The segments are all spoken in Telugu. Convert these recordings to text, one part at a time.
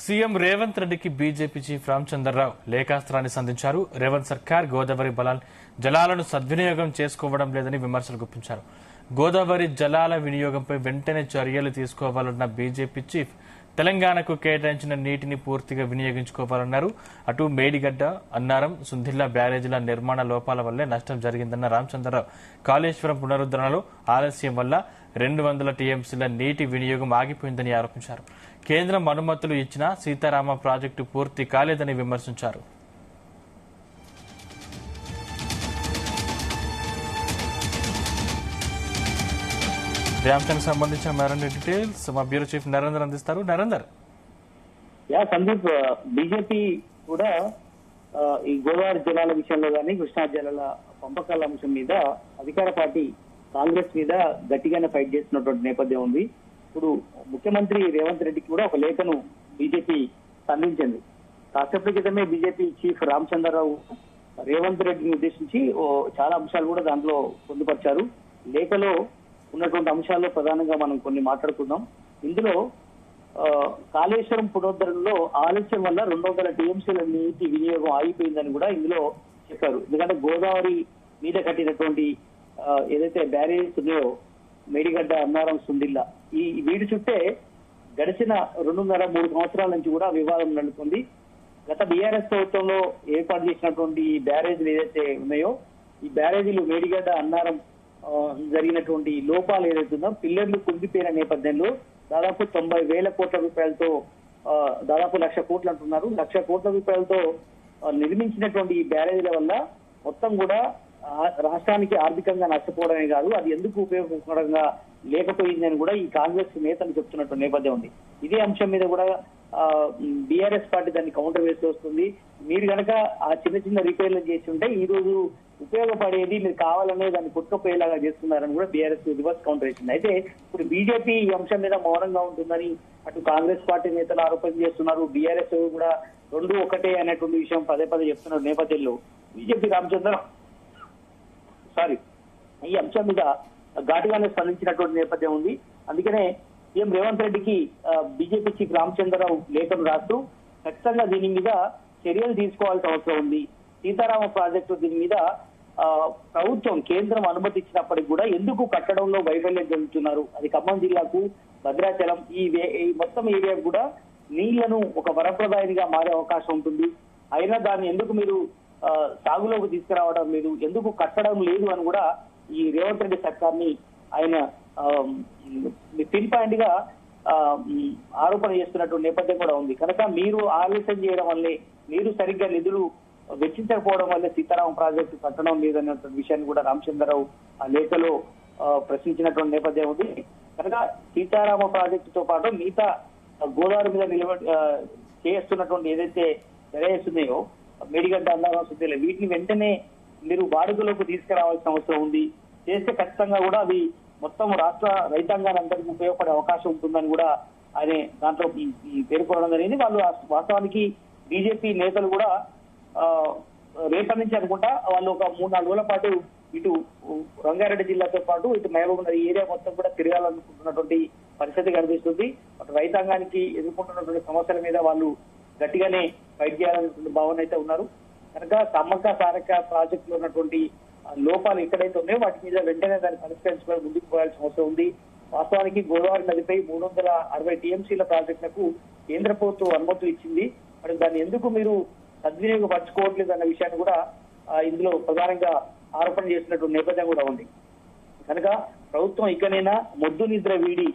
సీఎం రేవంత్ రెడ్డికి బీజేపీ చీఫ్ రామచంద్రరావు లేఖాస్త్రాన్ని సంధించారు. రేవంత్ సర్కార్ గోదావరి జలాలను సద్వినియోగం చేసుకోవడం లేదని విమర్శలు గుప్పించారు. గోదావరి జలాల వినియోగంపై వెంటనే చర్యలు తీసుకోవాలన్న బీజేపీ చీఫ్ తెలంగాణకు కేటాయించిన నీటిని పూర్తిగా వినియోగించుకోవాలన్నారు. అటు మేడిగడ్డ, అన్నారం, సుందిళ్ల బ్యారేజీల నిర్మాణ లోపాల వల్లే నష్టం జరిగిందన్న రామచంద్రరావు కాళేశ్వరం పునరుద్ధరణలో ఆలస్యం వల్ల 200 టీఎంసీల నీటి వినియోగం ఆగిపోయిందని ఆరోపించారు. కేంద్రం అనుమతులు ఇచ్చినా సీతారామ ప్రాజెక్టు పూర్తి కాలేదని విమర్శించారు. అంశానికి సంబంధించిన మరిన్ని డీటెయిల్స్ మా బ్యూరో చీఫ్ నరేందర్ అందిస్తారు. నరేందర్, సందీప్, బీజేపీ కూడా ఈ గోదావరి జలాల విషయంలో కానీ కృష్ణా జలాల పంపకాల అంశం మీద అధికార పార్టీ కాంగ్రెస్ మీద గట్టిగానే ఫైట్ చేస్తున్నటువంటి నేపథ్యం ఉంది. ఇప్పుడు ముఖ్యమంత్రి రేవంత్ రెడ్డికి కూడా ఒక లేఖను బీజేపీ సంధించింది. కాసేపటి క్రితమే బీజేపీ చీఫ్ రామచంద్రరావు రేవంత్ రెడ్డిని ఉద్దేశించి చాలా అంశాలు కూడా దాంట్లో పొందుపరిచారు. లేఖలో ఉన్నటువంటి అంశాల్లో ప్రధానంగా మనం కొన్ని మాట్లాడుకుందాం. ఇందులో కాళేశ్వరం పునరుద్ధరణలో ఆలస్యం వల్ల 200 టీఎంసీల నీటి వినియోగం ఆగిపోయిందని కూడా ఇందులో చెప్పారు. ఎందుకంటే గోదావరి మీద కట్టినటువంటి ఏదైతే బ్యారేజెస్ ఉన్నాయో మేడిగడ్డ, అన్నారం, సుందిళ్ల, ఈ వీడి చుట్టే గడిచిన 2.5-3 సంవత్సరాల నుంచి కూడా వివాదం నడుస్తుంది. గత బీఆర్ఎస్ ప్రభుత్వంలో ఏర్పాటు చేసినటువంటి ఈ బ్యారేజీలు ఏదైతే ఉన్నాయో ఈ బ్యారేజీలు మేడిగడ్డ, అన్నారం జరిగినటువంటి లోపాలు ఏదైతుందో పిల్లర్లు కుంగిపోయిన నేపథ్యంలో దాదాపు 90,000 కోట్ల రూపాయలతో దాదాపు 1,00,000 కోట్లు అంటున్నారు. 1,00,000 కోట్ల రూపాయలతో నిర్మించినటువంటి ఈ బ్యారేజీల వల్ల మొత్తం కూడా రాష్ట్రానికి ఆర్థికంగా నష్టపోవడమే కాదు, అది ఎందుకు ఉపయోగకరంగా లేకపోయిందని కూడా ఈ కాంగ్రెస్ నేతలు చెప్తున్నటువంటి నేపథ్యం ఉంది. ఇదే అంశం మీద కూడా బీఆర్ఎస్ పార్టీ దాన్ని కౌంటర్ వేస్తూ వస్తుంది. మీరు కనుక ఆ చిన్న చిన్న రిపేర్లు చేసి ఉంటే ఈ రోజు ఉపయోగపడేది మీరు కావాలనే దాన్ని కొట్టుకపోయేలాగా చేస్తున్నారని కూడా బీఆర్ఎస్ రివర్స్ కౌంటర్ వేసింది. అయితే ఇప్పుడు బీజేపీ ఈ అంశం మీద మౌనంగా ఉంటుందని అటు కాంగ్రెస్ పార్టీ నేతలు ఆరోపణ చేస్తున్నారు. బీఆర్ఎస్ కూడా రెండు ఒకటే అనేటువంటి విషయం పదే చెప్తున్న నేపథ్యంలో బీజేపీ ఈ అంశం మీద ఘాటుగానే స్పందించినటువంటి నేపథ్యం ఉంది. అందుకనే సీఎం రేవంత్ రెడ్డికి బీజేపీ చీఫ్ రామచంద్రరావు లేఖను రాస్తూ ఖచ్చితంగా దీని మీద చర్యలు తీసుకోవాల్సిన అవసరం ఉంది. సీతారామ ప్రాజెక్టు దీని మీద ప్రభుత్వం కేంద్రం అనుమతి ఇచ్చినప్పటికీ కూడా ఎందుకు కట్టడంలో వైఫల్యం జరుగుతున్నారు, అది ఖమ్మం జిల్లాకు, భద్రాచలం ఈ మొత్తం ఏరియాకు కూడా నీళ్లను ఒక వరప్రదాయనిగా మారే అవకాశం ఉంటుంది. అయినా దాన్ని ఎందుకు మీరు సాగులోకి తీసుకురావడం లేదు, ఎందుకు కట్టడం లేదు అని కూడా ఈ రేవంత్ రెడ్డి సర్కార్ని ఆయన పిన్ పాయింట్ గా ఆరోపణ చేస్తున్నటువంటి నేపథ్యం కూడా ఉంది. కనుక మీరు ఆలస్యం చేయడం వల్లే, మీరు సరిగ్గా నిధులు వెచ్చించకపోవడం వల్లే సీతారామ ప్రాజెక్టు కట్టడం లేదన్నటువంటి విషయాన్ని కూడా రామచంద్రరావు ఆ లేఖలో ప్రశ్నించినటువంటి నేపథ్యం ఉంది. కనుక సీతారామ ప్రాజెక్టుతో పాటు మిగతా గోదావరి మీద చేస్తున్నటువంటి ఏదైతే ఉన్నాయో మేడిగడ్డ, అన్నారం, సుందిళ్ల వీటిని వెంటనే మీరు వాడుకలోకి తీసుకురావాల్సిన అవసరం ఉంది. చేస్తే ఖచ్చితంగా కూడా అది మొత్తం రాష్ట్ర రైతాంగాన్ని అందరికీ ఉపయోగపడే అవకాశం ఉంటుందని కూడా ఆయన దాంట్లో పేర్కొనడం జరిగింది. వాళ్ళు వాస్తవానికి బీజేపీ నేతలు కూడా రేపటి నుంచి అనుకుంటా వాళ్ళు ఒక 3-4 రోజుల పాటు ఇటు రంగారెడ్డి జిల్లాతో పాటు ఇటు మహబూబ్నగర్ ఏరియా మొత్తం కూడా తిరగాలనుకుంటున్నటువంటి పరిస్థితి కనిపిస్తుంది. అటు రైతాంగానికి ఎదుర్కొంటున్నటువంటి సమస్యల మీద వాళ్ళు గట్టిగానే ఫైట్ చేయాలనేటువంటి భావన అయితే ఉన్నారు. కనుక సమ్మక్క సారక్క ప్రాజెక్టులో ఉన్నటువంటి లోపాలు ఎక్కడైతే ఉన్నాయో వాటి మీద వెంటనే దాన్ని పరిష్కరించుకొని ముందుకు పోయాల్సిన అవసరం ఉంది. వాస్తవానికి గోదావరి నదిపై 360 టీఎంసీల ప్రాజెక్టులకు కేంద్ర ప్రభుత్వం అనుమతులు ఇచ్చింది. మరి దాన్ని ఎందుకు మీరు సద్వినియోగపరచుకోవట్లేదు అన్న విషయాన్ని కూడా ఇందులో ప్రధానంగా ఆరోపణ చేసినటువంటి నేపథ్యం కూడా ఉంది. కనుక ప్రభుత్వం ఇకనైనా మొద్దు నిద్ర వీడి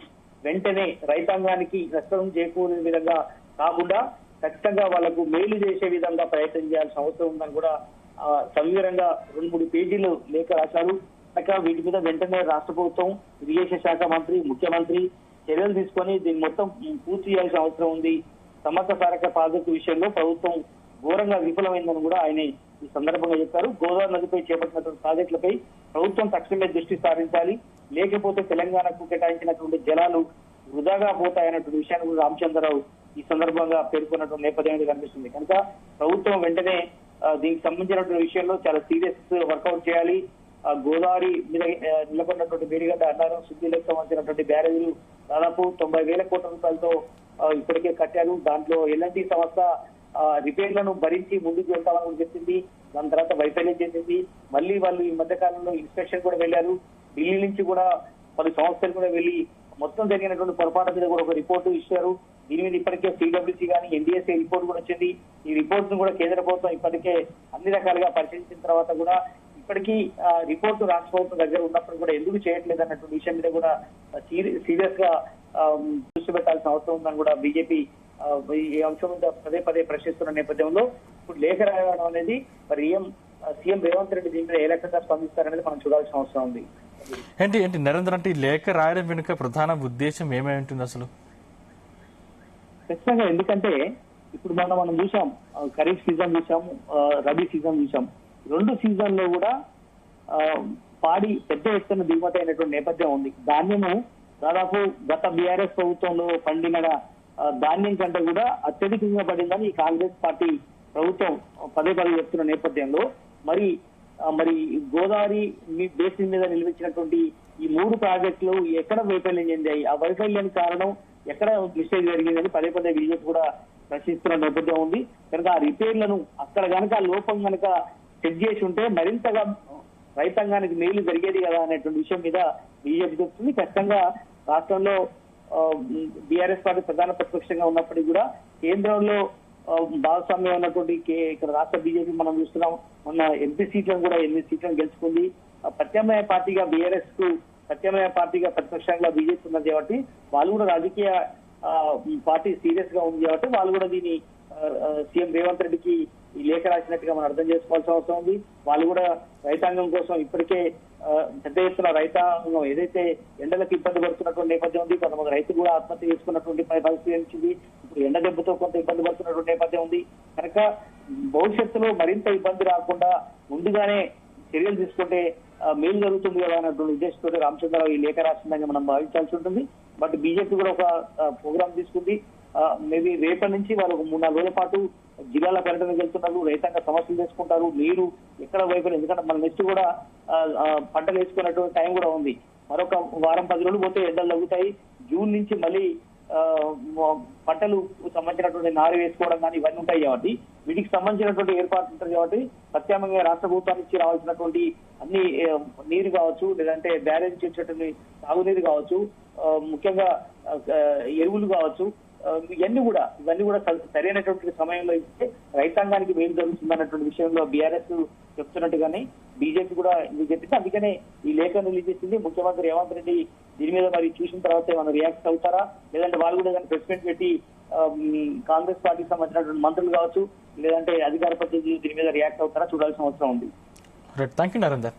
వెంటనే రైతాంగానికి నష్టం చేకూరే విధంగా కాకుండా ఖచ్చితంగా వాళ్లకు మేలు చేసే విధంగా ప్రయత్నం చేయాల్సిన అవసరం ఉందని కూడా సవివరంగా 2-3 పేజీలు లేఖ రాశారు. కనుక వీటి మీద వెంటనే రాష్ట్ర ప్రభుత్వం, ఇరిగేషన్ శాఖ మంత్రి, ముఖ్యమంత్రి చర్యలు తీసుకొని దీన్ని మొత్తం పూర్తి చేయాల్సిన అవసరం ఉంది. సమ్మక్క సారక్క ప్రాజెక్టు విషయంలో ప్రభుత్వం ఘోరంగా విఫలమైందని కూడా ఆయన ఈ సందర్భంగా చెప్పారు. గోదావరి నదిపై చేపట్టినటువంటి ప్రాజెక్టులపై ప్రభుత్వం తక్షణమే దృష్టి సారించాలి, లేకపోతే తెలంగాణకు కేటాయించినటువంటి జలాలు వృధాగా పోతాయన్నటువంటి విషయాన్ని కూడా రామచంద్రరావు ఈ సందర్భంగా పేర్కొన్నటువంటి నేపథ్యం కనిపిస్తుంది. కనుక ప్రభుత్వం వెంటనే దీనికి సంబంధించినటువంటి విషయంలో చాలా సీరియస్ వర్కౌట్ చేయాలి. గోదావరి మీద నెలకొన్నటువంటి మేడిగడ్డ, అన్నారం, సుందిళ్లకు సంబంధించినటువంటి బ్యారేజీలు దాదాపు 90,000 కోట్ల రూపాయలతో ఇప్పటికే కట్టారు. దాంట్లో ఎల్ఎన్టీ సంస్థ రిపేర్లను భరించి ముందుకు వెళ్తామని కూడా చెప్పింది. దాని తర్వాత వైఫల్యం చేసింది. మళ్ళీ వాళ్ళు ఈ మధ్య కాలంలో ఇన్స్పెక్షన్ కూడా వెళ్ళారు. ఢిల్లీ నుంచి కూడా పలు సంస్థలు కూడా వెళ్ళి మొత్తం జరిగినటువంటి పొరపాటు మీద కూడా ఒక రిపోర్టు ఇచ్చారు. దీని మీద ఇప్పటికే సిడబ్ల్యూసీ కానీ ఎన్డీఎస్ఏ రిపోర్ట్ కూడా వచ్చింది. ఈ రిపోర్ట్ ను కూడా కేంద్ర ప్రభుత్వం ఇప్పటికే అన్ని రకాలుగా పరిశీలించిన తర్వాత కూడా ఇప్పటికీ రిపోర్టు రాష్ట్ర ప్రభుత్వం దగ్గర ఉన్నప్పుడు కూడా ఎందుకు చేయట్లేదు అన్నటువంటి విషయం మీద కూడా సీరియస్ గా దృష్టి పెట్టాల్సిన అవసరం ఉందని కూడా బీజేపీ ఈ అంశం మీద పదే పదే ప్రశ్నిస్తున్న నేపథ్యంలో ఇప్పుడు లేఖ రాయడం అనేది మరి సీఎం రేవంత్ రెడ్డి దీని మీద ఏ రకంగా స్పందిస్తారనేది మనం చూడాల్సిన అవసరం ఉంది. ఏంటి నరేంద్ర అంటే ఈ లేఖ రాయడం వెనుక ప్రధాన ఉద్దేశం ఏమై ఉంటుంది అసలు? ఖచ్చితంగా, ఎందుకంటే ఇప్పుడు మనం చూసాం, ఖరీఫ్ సీజన్ చూసాము, రబీ సీజన్ చూసాం. రెండు సీజన్ లో కూడా పాడి పెద్ద ఎత్తున దిగుమతి అయినటువంటి నేపథ్యం ఉంది. ధాన్యము దాదాపు గత బీఆర్ఎస్ ప్రభుత్వంలో పండిన ధాన్యం కంటే కూడా అత్యధికంగా పడిందని ఈ కాంగ్రెస్ పార్టీ ప్రభుత్వం పదే పదే చెప్తున్న నేపథ్యంలో మరి గోదావరి బేసిన్ మీద నిలిపించినటువంటి ఈ 3 ప్రాజెక్టులు ఎక్కడ వైఫల్యం చెందాయి, ఆ వైఫల్యానికి కారణం ఎక్కడ మిస్టేక్ జరిగిందని పదే పదే బీజేపీ కూడా ప్రశ్నిస్తున్న నేపథ్యం ఉంది. కనుక ఆ రిపేర్లను అక్కడ కనుక లోపం కనుక చెక్ చేసి ఉంటే మరింతగా రైతాంగానికి మేలు జరిగేది కదా అనేటువంటి విషయం మీద బీజేపీ చెప్తుంది. ఖచ్చితంగా రాష్ట్రంలో బీఆర్ఎస్ పార్టీ ప్రధాన ప్రతిపక్షంగా ఉన్నప్పటికీ కూడా కేంద్రంలో భాగస్వామ్యం ఉన్నటువంటి ఇక్కడ రాష్ట్ర బీజేపీ మనం చూస్తున్నాం. మొన్న ఎంపీ సీట్లను కూడా 8 సీట్లను గెలుచుకుంది. ప్రత్యామ్నాయ పార్టీగా బీఆర్ఎస్ కు ప్రత్యామ్నాయ పార్టీగా ప్రతిపక్షంగా బీజేపీ ఉన్నది కాబట్టి వాళ్ళు కూడా రాజకీయ పార్టీ సీరియస్ గా ఉంది కాబట్టి వాళ్ళు కూడా దీన్ని సీఎం రేవంత్ రెడ్డికి ఈ లేఖ రాసినట్టుగా మనం అర్థం చేసుకోవాల్సిన అవసరం ఉంది. వాళ్ళు కూడా రైతాంగం కోసం ఇప్పటికే పెద్ద ఎత్తున రైతాంగం ఏదైతే ఎండలకు ఇబ్బంది పడుతున్నటువంటి నేపథ్యం ఉంది. కొంతమంది రైతులు కూడా ఆత్మహత్య చేసుకున్నటువంటి పరిస్థితి వచ్చింది. ఇప్పుడు ఎండ దెబ్బతో కొంత ఇబ్బంది పడుతున్నటువంటి నేపథ్యం ఉంది. కనుక భవిష్యత్తులో మరింత ఇబ్బంది రాకుండా ముందుగానే చర్యలు తీసుకుంటే మేలు జరుగుతుంది కదా అన్నటువంటి ఉద్దేశంతో రామచంద్రరావు ఈ లేఖ రాసిందని మనం భావించాల్సి ఉంటుంది. బట్ బీజేపీ కూడా ఒక ప్రోగ్రామ్ తీసుకుంది. మేబీ రేపటి నుంచి వాళ్ళు 3-4 రోజుల పాటు జిల్లాల పర్యటనకు వెళ్తున్నారు. రైతాంగ సమస్యలు చేసుకుంటారు. నీరు ఎక్కడ వైపు, ఎందుకంటే మన నెక్స్ట్ కూడా పంటలు వేసుకున్నటువంటి టైం కూడా ఉంది. మరొక వారం 10 రోజులు పోతే ఎండలు తగ్గుతాయి. జూన్ నుంచి మళ్ళీ పంటలు సంబంధించినటువంటి నారు వేసుకోవడం కానీ ఇవన్నీ ఉంటాయి కాబట్టి వీటికి సంబంధించినటువంటి ఏర్పాట్లు ఉంటాయి కాబట్టి ప్రత్యామ్నాయంగా రాష్ట్ర ప్రభుత్వం నుంచి రావాల్సినటువంటి అన్ని నీరు కావచ్చు, లేదంటే బ్యారేజ్ నుంచి వచ్చేటువంటి తాగునీరు కావచ్చు, ముఖ్యంగా ఎరువులు కావచ్చు, ఇవన్నీ కూడా సరైనటువంటి సమయంలో ఇస్తే రైతాంగానికి మేలు జరుగుతుంది అన్నటువంటి విషయంలో బీఆర్ఎస్ చెప్తున్నట్టుగానే బీజేపీ కూడా ఇది చెప్పింది. అందుకనే ఈ లేఖను రిలీజ్ చేసింది. ముఖ్యమంత్రి రేవంత్ రెడ్డి దీని మీద మరి చూసిన తర్వాత ఏమైనా రియాక్ట్ అవుతారా, లేదంటే వాళ్ళు కూడా ఏదైనా ప్రెస్ మీట్ పెట్టి కాంగ్రెస్ పార్టీకి సంబంధించినటువంటి మంత్రులు కావచ్చు, లేదంటే అధికార ప్రతినిధులు దీని మీద రియాక్ట్ అవుతారా చూడాల్సిన అవసరం ఉంది. Thank you Narender.